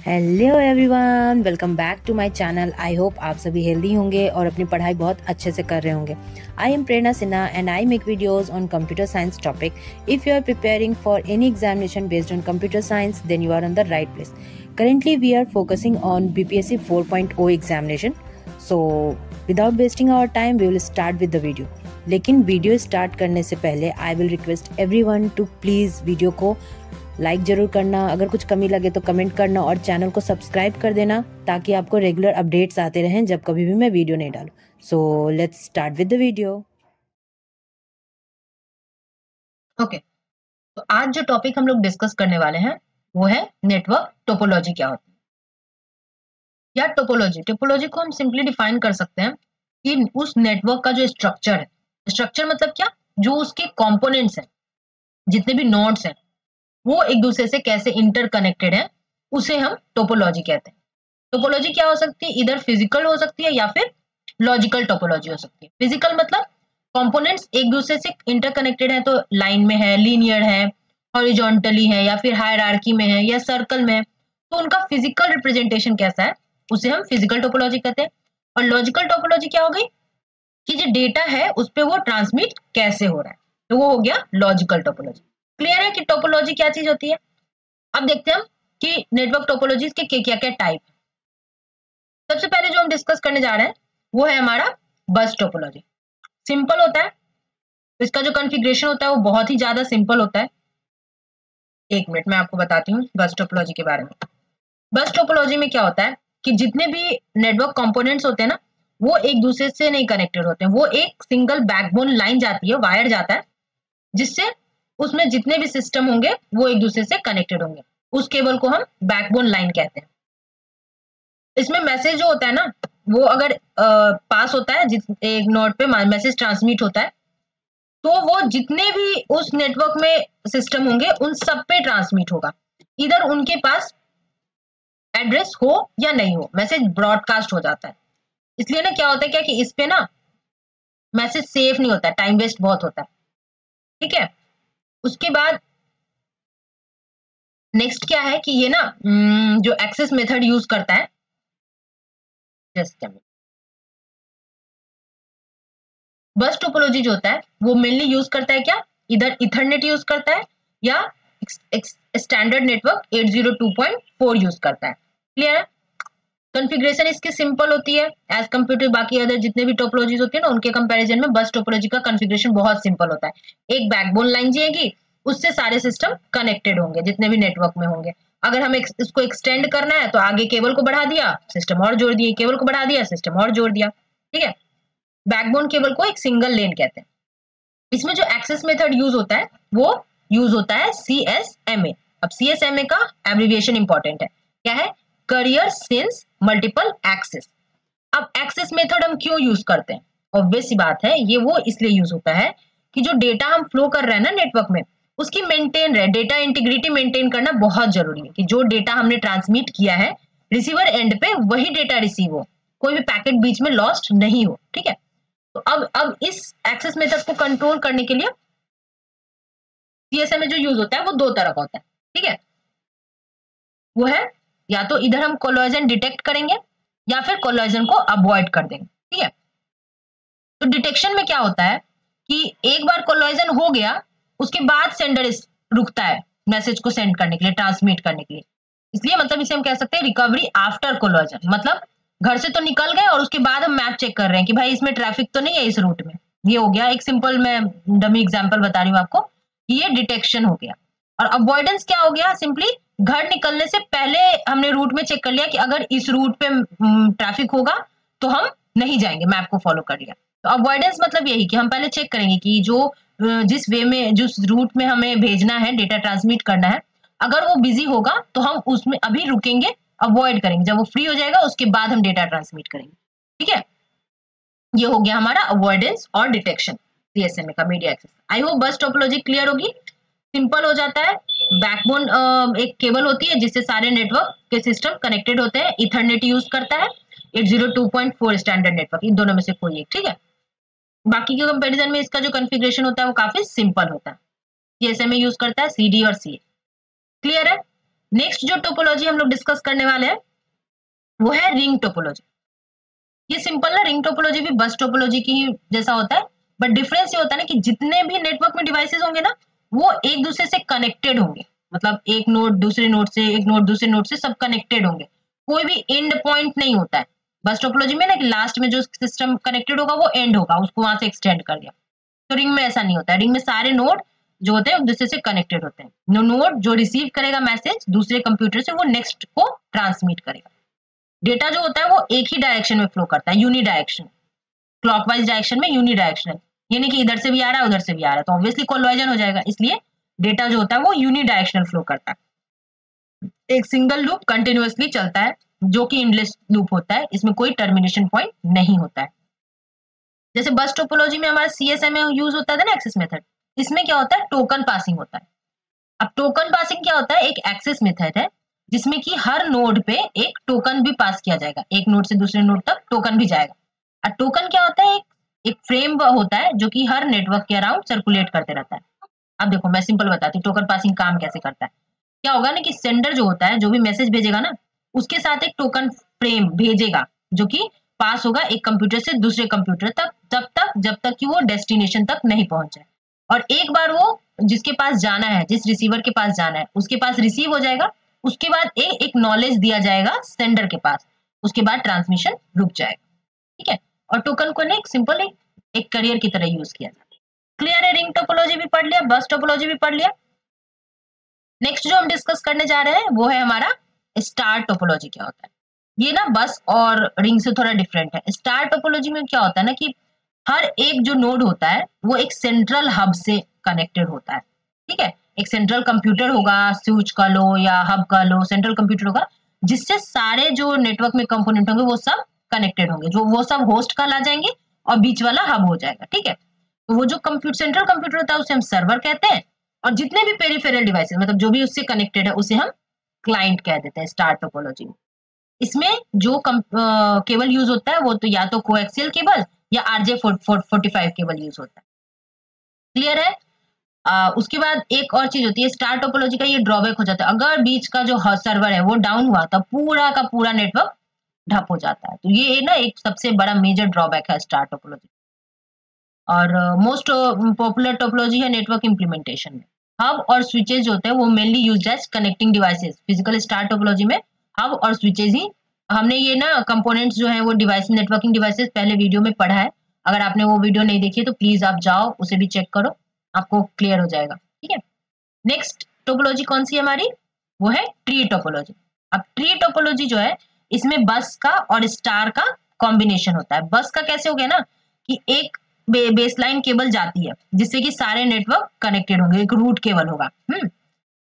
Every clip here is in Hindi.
Hello everyone, welcome back to my channel. I hope आप सभी हेल्दी होंगे और अपनी पढ़ाई बहुत अच्छे से कर रहे होंगे। I am Prerna Sinha and I make videos on computer science topic. If you are preparing for any examination based on computer science, then you are on the right place. Currently we are focusing on BPSC 4.0 examination. So without wasting our time, we will start with the video. लेकिन वीडियो स्टार्ट करने से पहले I will request everyone to please video को लाइक जरूर करना, अगर कुछ कमी लगे तो कमेंट करना और चैनल को सब्सक्राइब कर देना ताकि आपको रेगुलर अपडेट्स आते रहें जब कभी भी मैं वीडियो नहीं डालूं। So let's start with the video. Okay, तो आज जो टॉपिक हम लोग डिस्कस करने वाले हैं वो है नेटवर्क टोपोलॉजी। क्या होती है या टोपोलॉजी को हम सिंपली डिफाइन कर सकते हैं कि उस नेटवर्क का जो स्ट्रक्चर है, स्ट्रक्चर मतलब क्या, जो उसके कंपोनेंट्स हैं, जितने भी नोड्स हैं, वो एक दूसरे से कैसे इंटरकनेक्टेड है, उसे हम टोपोलॉजी कहते हैं। टोपोलॉजी क्या हो सकती है, इधर फिजिकल हो सकती है या फिर लॉजिकल टोपोलॉजी हो सकती है। फिजिकल मतलब कंपोनेंट्स एक दूसरे से इंटरकनेक्टेड है, तो लाइन में है, लीनियर है, हॉरिजॉन्टली है, या फिर हायरार्की में है, या सर्कल में है, तो उनका फिजिकल रिप्रेजेंटेशन कैसा है, उसे हम फिजिकल टोपोलॉजी कहते हैं। और लॉजिकल टोपोलॉजी क्या हो गई कि जो डेटा है उस पर वो ट्रांसमिट कैसे हो रहा है, तो वो हो गया लॉजिकल टोपोलॉजी। क्लियर है कि टोपोलॉजी क्या चीज होती है। अब देखते हैं हम कि नेटवर्क टोपोलॉजीज के क्या क्या टाइप। सबसे पहले जो हम डिस्कस करने जा रहे हैं वो है हमारा बस टोपोलॉजी। सिंपल होता है, इसका जो कॉन्फ़िगरेशन होता है वो बहुत ही ज्यादा सिंपल होता है। एक मिनट मैं आपको बताती हूँ बस टोपोलॉजी के बारे में। बस टोपोलॉजी में क्या होता है कि जितने भी नेटवर्क कंपोनेंट्स होते हैं ना, वो एक दूसरे से नहीं कनेक्टेड होते हैं। वो एक सिंगल बैकबोन लाइन जाती है, वायर जाता है, जिससे उसमें जितने भी सिस्टम होंगे वो एक दूसरे से कनेक्टेड होंगे। उस केबल को हम बैकबोन लाइन कहते हैं। इसमें मैसेज जो होता है ना, वो अगर पास होता है, एक नोड पे मैसेज ट्रांसमिट होता है, तो वो जितने भी उस नेटवर्क में सिस्टम होंगे उन सब पे ट्रांसमिट होगा। इधर उनके पास एड्रेस हो या नहीं हो, मैसेज ब्रॉडकास्ट हो जाता है। इसलिए ना क्या होता है, क्या कि इस पे ना मैसेज सेफ नहीं होता है, टाइम वेस्ट बहुत होता है। ठीक है, उसके बाद नेक्स्ट क्या है कि ये ना जो एक्सेस मेथड यूज करता है, जस्ट बस टोपोलॉजी जो होता है वो मेनली यूज करता है क्या, इधर इथरनेट यूज करता है या स्टैंडर्ड नेटवर्क 802.4 यूज करता है। क्लियर है। कॉन्फ़िगरेशन इसकी सिंपल होती है एज कम्पेयर टू बाकी अदर जितने भी टोपोलॉजीज होती है ना, उनके कंपैरिजन में बस टोपोलॉजी का कॉन्फ़िगरेशन बहुत सिंपल होता है। एक बैकबोन लाइन जाएगी, उससे सारे सिस्टम कनेक्टेड होंगे जितने भी नेटवर्क में होंगे। अगर हमें इसको एक्सटेंड करना है तो आगे केबल को बढ़ा दिया, सिस्टम और जोड़ दिए, केबल को बढ़ा दिया, सिस्टम और जोड़ दिया। ठीक है, बैकबोन केबल को एक सिंगल लेन कहते हैं। इसमें जो एक्सेस मेथड यूज होता है वो यूज होता है CSMA। अब CSMA का एब्रिविएशन इंपॉर्टेंट है, क्या है, करियर सिंस मल्टीपल एक्सेस। अब एक्सेस मेथड हम क्यों यूज करते हैं, ऑब्वियस सी बात है, ये वो इसलिए यूज होता है कि जो डेटा हम फ्लो कर रहे हैं ना नेटवर्क में, उसकी मेंटेन रहे, डेटा इंटीग्रिटी मेंटेन करना बहुत जरूरी है कि जो डेटा हमने ट्रांसमिट किया है रिसीवर एंड पे वही डेटा रिसीव हो, कोई भी पैकेट बीच में लॉस्ट नहीं हो। ठीक है, तो अब इस एक्सेस मेथड को कंट्रोल करने के लिए CSMA जो यूज होता है वो दो तरह का होता है। ठीक है, वो है या तो इधर हम कोलिजन डिटेक्ट करेंगे या फिर कोलिजन को अवॉइड कर देंगे। ठीक है, तो डिटेक्शन में क्या होता है कि एक बार कोलिजन हो गया उसके बाद सेंडर रुकता है मैसेज को सेंड करने के लिए, ट्रांसमिट करने के लिए। इसलिए मतलब इसे हम कह सकते हैं रिकवरी आफ्टर कोलिजन। मतलब घर से तो निकल गए और उसके बाद हम मैप चेक कर रहे हैं कि भाई इसमें ट्रैफिक तो नहीं है इस रूट में। ये हो गया एक सिंपल, मैं डमी एग्जांपल बता रही हूँ आपको, ये डिटेक्शन हो गया। और अवॉइडेंस क्या हो गया, सिंपली घर निकलने से पहले हमने रूट में चेक कर लिया कि अगर इस रूट पे ट्रैफिक होगा तो हम नहीं जाएंगे, मैप को फॉलो कर लिया। तो अवॉइडेंस मतलब यही कि हम पहले चेक करेंगे कि जो जिस वे में, जिस रूट में हमें भेजना है, डेटा ट्रांसमिट करना है, अगर वो बिजी होगा तो हम उसमें अभी रुकेंगे, अवॉइड करेंगे, जब वो फ्री हो जाएगा उसके बाद हम डेटा ट्रांसमिट करेंगे। ठीक है, ये हो गया हमारा अवॉइडेंस और डिटेक्शन CSMA का media access. I hope bus topology clear होगी, सिंपल हो जाता है। बैकबोन एक केबल होती है जिससे सारे नेटवर्क के सिस्टम कनेक्टेड होते हैं। इथरनेट यूज करता है, 802.4 स्टैंडर्ड नेटवर्क, इन दोनों में से कोई एक। ठीक है, बाकी के कंपैरिजन में इसका जो कॉन्फ़िगरेशन होता है वो काफी सिंपल होता है। CSMA यूज करता है CD और CA। क्लियर है। नेक्स्ट जो टोपोलॉजी हम लोग डिस्कस करने वाले हैं वो है रिंग टोपोलॉजी। ये सिंपल ना, रिंग टोपोलॉजी भी बस टोपोलॉजी की ही जैसा होता है, बट डिफरेंस ये होता है ना कि जितने भी नेटवर्क में डिवाइसेस होंगे ना वो एक दूसरे से कनेक्टेड होंगे, मतलब एक नोड दूसरे नोड से, एक नोड दूसरे नोड से, सब कनेक्टेड होंगे, कोई भी एंड पॉइंट नहीं होता है। बस टोपोलॉजी में ना कि लास्ट में जो सिस्टम कनेक्टेड होगा वो एंड होगा, उसको वहां से एक्सटेंड कर दिया। तो रिंग में ऐसा नहीं होता है, रिंग में सारे नोड जो होते हैं एक दूसरे से कनेक्टेड होते हैं। नोड जो रिसीव करेगा मैसेज दूसरे कंप्यूटर से वो नेक्स्ट को ट्रांसमिट करेगा। डेटा जो होता है वो एक ही डायरेक्शन में फ्लो करता है, यूनी डायरेक्शन, क्लॉकवाइज डायरेक्शन में यूनी डायरेक्शनल, यानी कि इधर से भी आ रहा है उधर से भी आ रहा है, तो ऑब्वियसली कोलिजन हो जाएगा, इसलिए डेटा जो होता है वो यूनी डायरेक्शनल फ्लो करता है। एक सिंगल लूप कंटिन्यूअसली चलता है जो कि एंडलेस लूप होता है, इसमें कोई टर्मिनेशन पॉइंट नहीं होता है। जैसे बस टोपोलॉजी में हमारा सीएसएम में यूज होता था ना एक्सेस मेथड, इसमें क्या होता है टोकन पासिंग होता है। अब टोकन पासिंग क्या होता है, एक एक्सेस मेथड है जिसमें कि हर नोड पे एक टोकन भी पास किया जाएगा, एक नोड से दूसरे नोड तक टोकन भी जाएगा। और टोकन क्या होता है, एक फ्रेम होता है जो कि हर नेटवर्क के अराउंड सर्कुलेट करते रहता है। अब देखो मैं सिंपल बताती हूँ टोकन पासिंग काम कैसे करता है। क्या होगा ना कि सेंडर जो होता है, जो भी मैसेज भेजेगा ना, उसके साथ एक टोकन फ्रेम भेजेगा जो कि पास होगा एक कंप्यूटर से दूसरे कंप्यूटर तक, जब तक कि वो डेस्टिनेशन तक नहीं पहुंच जाए। और एक बार वो जिसके पास जाना है, जिस रिसीवर के पास जाना है, उसके पास रिसीव हो जाएगा, उसके बाद एक नॉलेज दिया जाएगा सेंडर के पास, उसके बाद ट्रांसमिशन रुक जाएगा। ठीक है, और टोकन को एक सिंपल एक करियर की तरह यूज किया जाता है। क्लियर है, रिंग टोपोलॉजी भी पढ़ लिया, बस टोपोलॉजी भी पढ़ लिया। नेक्स्ट जो हम डिस्कस करने जा रहे हैं वो है हमारा स्टार टोपोलॉजी। क्या होता है ये ना बस और रिंग से थोड़ा डिफरेंट है। स्टार टोपोलॉजी में क्या होता है ना कि हर एक जो नोड होता है वो एक सेंट्रल हब से कनेक्टेड होता है। ठीक है, एक सेंट्रल कंप्यूटर होगा, स्विच का लो या हब का लो, सेंट्रल कंप्यूटर होगा जिससे सारे जो नेटवर्क में कंपोनेंट होंगे वो सब कनेक्टेड होंगे, जो वो सब होस्ट कहला जाएंगे और बीच वाला हब हो जाएगा। ठीक है, तो वो जो सेंट्रल कंप्यूटर होता है उसे हम सर्वर कहते हैं, और जितने भी पेरिफेरल डिवाइसेस मतलब जो भी उससे कनेक्टेड है उसे हम क्लाइंट कह देते हैं स्टार टोपोलॉजी में। इसमें जो केबल यूज होता है वो तो या तो कोएक्सियल केबल या RJ45 केबल यूज होता है। क्लियर है। उसके बाद एक और चीज होती है स्टार टोपोलॉजी का, ये ड्रॉबैक हो जाता है अगर बीच का जो सर्वर है वो डाउन हुआ तो पूरा का पूरा नेटवर्क ठप हो जाता है। तो ये ना एक सबसे बड़ा मेजर ड्रॉबैक है स्टार टोपोलॉजी। और मोस्ट पॉपुलर टोपोलॉजी है नेटवर्क इम्प्लीमेंटेशन में। हब और स्विचेज होते हैं वो mainly used as connecting devices. Physical star topology में हब और स्विचेज ही, हमने ये ना कंपोनेंट्स जो है वो डिवाइस नेटवर्किंग डिवाइसेस पहले वीडियो में पढ़ा है। अगर आपने वो वीडियो नहीं देखी तो प्लीज आप जाओ उसे भी चेक करो, आपको क्लियर हो जाएगा। ठीक है, नेक्स्ट टोपोलॉजी कौन सी है हमारी, वो है ट्री टोपोलॉजी। अब ट्री टोपोलॉजी जो है इसमें बस का और स्टार का कॉम्बिनेशन होता है। बस का कैसे हो गया ना कि एक बेसलाइन केबल जाती है जिससे कि सारे नेटवर्क कनेक्टेड होंगे, एक रूट केबल होगा,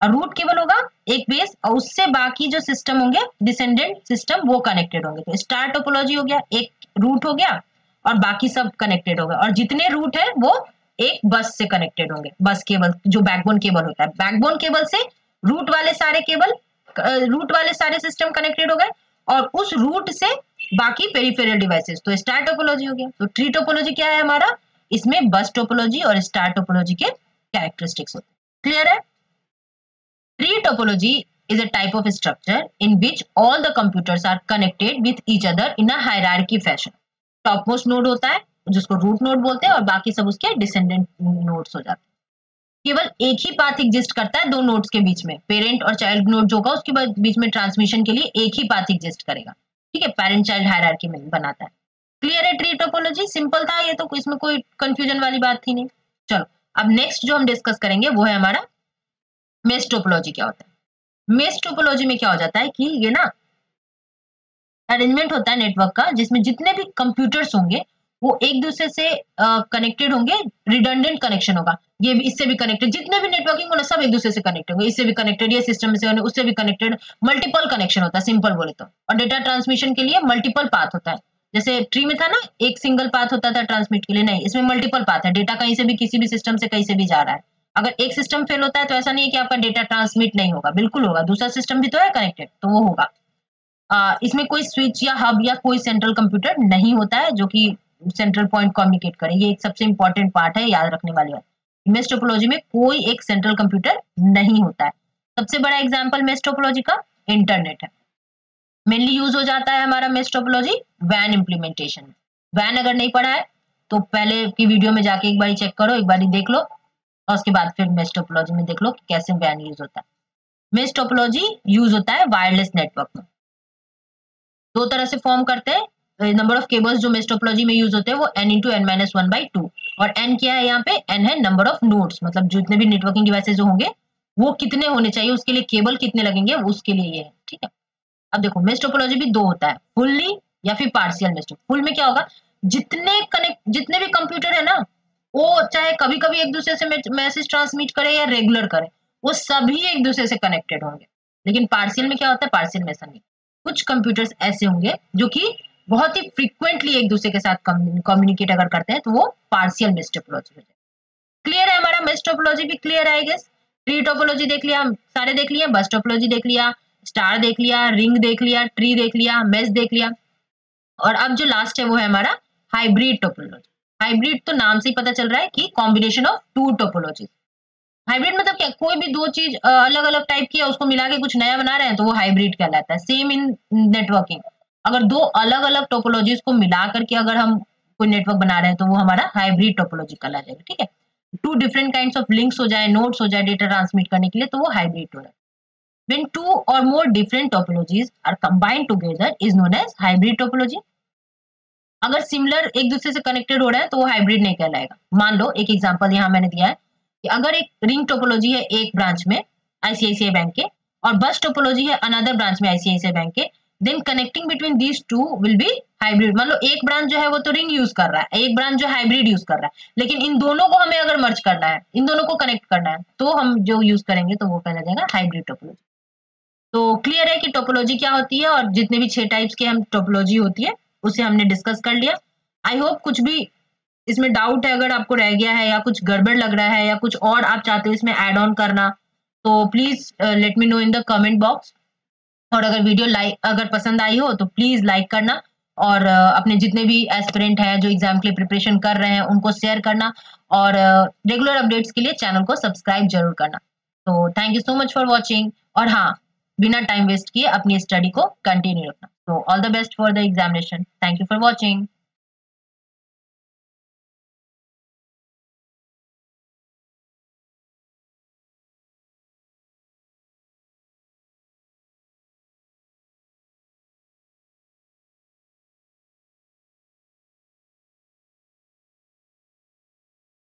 और रूट केबल होगा एक बेस, और उससे बाकी जो सिस्टम होंगे डिसेंडेंट सिस्टम वो कनेक्टेड होंगे। तो स्टार टोपोलॉजी हो गया, एक रूट हो गया और बाकी सब कनेक्टेड हो गए, और जितने रूट है वो एक बस से कनेक्टेड होंगे। बस केबल जो बैकबोन केबल होता है, बैकबोन केबल से रूट वाले सारे सिस्टम कनेक्टेड हो गए, और उस रूट से बाकी पेरिफेरल डिवाइसेस। तो स्टार टोपोलॉजी हो गया। तो ट्री टोपोलॉजी क्या है हमारा, इसमें बस टोपोलॉजी और स्टार टोपोलॉजी के कैरेक्टरिस्टिक्स होते हैं। क्लियर है। Tree topology is a type of structure in which all the computers are connected with each other in a hierarchy fashion. Topmost node होता है जिसको रूट नोड बोलते हैं, और बाकी सब उसके डिसेंडेंट नोड्स हो जाते हैं। केवल एक ही पाथ एग्जिस्ट करता है दो नोड्स के बीच में, पेरेंट और चाइल्ड नोड जो होगा उसके बीच में ट्रांसमिशन के लिए एक ही पाथ एग्जिस्ट करेगा। ठीक है, पेरेंट चाइल्ड हायरार्की में बनाता है। क्लियर है, ट्री टोपोलॉजी सिंपल था ये, तो इसमें कोई कंफ्यूजन वाली बात थी नहीं। चलो अब नेक्स्ट जो हम डिस्कस करेंगे वो है हमारा मेश टोपोलॉजी। क्या होता है मेश टोपोलॉजी में, क्या हो जाता है कि ये ना अरेंजमेंट होता है नेटवर्क का जिसमें जितने भी कंप्यूटर्स होंगे वो एक दूसरे से कनेक्टेड होंगे, रिडंडेंट कनेक्शन होगा, ये इससे भी कनेक्टेड, जितने भी नेटवर्किंग होना सब एक दूसरे से कनेक्टेड होंगे, इससे भी कनेक्टेड, ये सिस्टम से होने उससे भी कनेक्टेड, मल्टीपल कनेक्शन होता है सिंपल बोले तो। और डेटा ट्रांसमिशन के लिए मल्टीपल पाथ होता है, जैसे ट्री में था ना एक सिंगल पाथ होता था ट्रांसमिट के लिए, नहीं इसमें मल्टीपल पाथ है, डेटा कहीं से भी किसी भी सिस्टम से कहीं से भी जा रहा है। अगर एक सिस्टम फेल होता है तो ऐसा नहीं है कि आपका डेटा ट्रांसमिट नहीं होगा, बिल्कुल होगा, दूसरा सिस्टम भी तो है कनेक्टेड तो वो होगा। इसमें कोई स्विच या हब या कोई सेंट्रल कंप्यूटर नहीं होता है जो कि सेंट्रल पॉइंट कम्युनिकेट करे, ये एक सबसे इंपॉर्टेंट पार्ट है, याद रखने वाली बात। मेश टोपोलॉजी में कोई एक सेंट्रल कंप्यूटर नहीं होता है, सबसे बड़ा एग्जाम्पल मेश टोपोलॉजी का इंटरनेट है। मेनली यूज हो जाता है हमारा मेश टोपोलॉजी वैन इम्प्लीमेंटेशन में। वैन अगर नहीं पढ़ा है तो पहले की वीडियो में जाके एक बार चेक करो, एक बार देख लो, और उसके बाद फिर मेश टोपोलॉजी में देख लो कि कैसे वैन यूज होता है। मेश टोपोलॉजी यूज होता है वायरलेस नेटवर्क में। दो तरह से फॉर्म करते हैं। नंबर ऑफ केबल्स जो मेश टोपोलॉजी में यूज होते हैं वो n इंटू n माइनस 1/2, और n क्या है यहाँ पे, n है नंबर ऑफ नोड्स, मतलब जितने भी नेटवर्किंग डिवाइसेज जो होंगे वो कितने होने चाहिए, उसके लिए केबल कितने लगेंगे, उसके लिए ये है, ठीक है। अब देखो मेश टोपोलॉजी भी दो होता है, फुल्ली या फिर पार्शियल मेश। फुल में क्या होगा, जितने भी कंप्यूटर है ना, वो चाहे कभी कभी एक दूसरे से मैसेज ट्रांसमिट करे या रेगुलर करे, वो सभी एक दूसरे से कनेक्टेड होंगे। लेकिन पार्शियल में क्या होता है, पार्शियल में ऐसा नहीं। कुछ कंप्यूटर्स ऐसे होंगे जो कि बहुत ही फ्रीक्वेंटली एक दूसरे के साथ कम्युनिकेट अगर करते हैं, तो वो पार्शियल मेश टोपोलॉजी होते हैं। क्लियर है हमारा मेश टोपोलॉजी भी क्लियर है आई गेस। ट्री टोपोलॉजी देख लिया, सारे देख लिया, बस टोपोलॉजी देख लिया, स्टार देख लिया, रिंग देख लिया, ट्री देख लिया, मेश देख लिया, और अब जो लास्ट है वो है हमारा हाइब्रिड टोपोलॉजी। हाइब्रिड तो नाम से ही पता चल रहा है कि combination of two topology. Hybrid मतलब क्या, कोई भी दो चीज अलग अलग टाइप की है, उसको मिला के कुछ नया बना रहे हैं, तो वो हाइब्रिड कहलाता है। सेम इन नेटवर्किंग, अगर दो अलग अलग टोपोलॉजीज को मिला करके अगर हम कोई नेटवर्क बना रहे हैं, तो वो हमारा हाइब्रिड टोपोलॉजी कहला जाएगा, ठीक है। Two different kinds of links हो जाए, नोड्स हो जाए डेटा ट्रांसमिट करने के लिए, तो वो हाइब्रिड हो जाए। When two or more different topologies are combined together is known as hybrid topology. अगर सिमिलर एक दूसरे से कनेक्टेड हो रहा है तो वो हाइब्रिड नहीं कहलाएगा। मान लो एक एग्जांपल यहाँ मैंने दिया है कि अगर एक रिंग टोपोलॉजी है एक ब्रांच में आईसीआईसीआई बैंक के, और बस टोपोलॉजी है अनदर ब्रांच में आईसीआईसीआई बैंक के, then connecting between these two will be hybrid. मान लो एक ब्रांच जो है वो तो रिंग यूज कर रहा है, एक ब्रांच जो हाइब्रिड यूज कर रहा है, लेकिन इन दोनों को हमें अगर मर्ज करना है, इन दोनों को कनेक्ट करना है, तो हम जो यूज करेंगे तो वो कहला जाएगा हाइब्रिड टोपोलॉजी। तो क्लियर है कि टोपोलॉजी क्या होती है, और जितने भी 6 टाइप्स के हम टोपोलॉजी होती है उसे हमने डिस्कस कर लिया। आई होप कुछ भी इसमें डाउट है अगर आपको रह गया है, या कुछ गड़बड़ लग रहा है, या कुछ और आप चाहते हो इसमें ऐड ऑन करना, तो please let me know in the comment box. और अगर वीडियो अगर पसंद आई हो तो प्लीज लाइक करना, और अपने जितने भी एस्पिरेंट हैं जो एग्जाम के लिए प्रिपरेशन कर रहे हैं उनको शेयर करना, और रेगुलर अपडेट्स के लिए चैनल को सब्सक्राइब जरूर करना। तो thank you so much for watching, और हाँ, बिना टाइम वेस्ट किए अपनी स्टडी को कंटिन्यू रखना। तो all the best for the examination. Thank you for watching.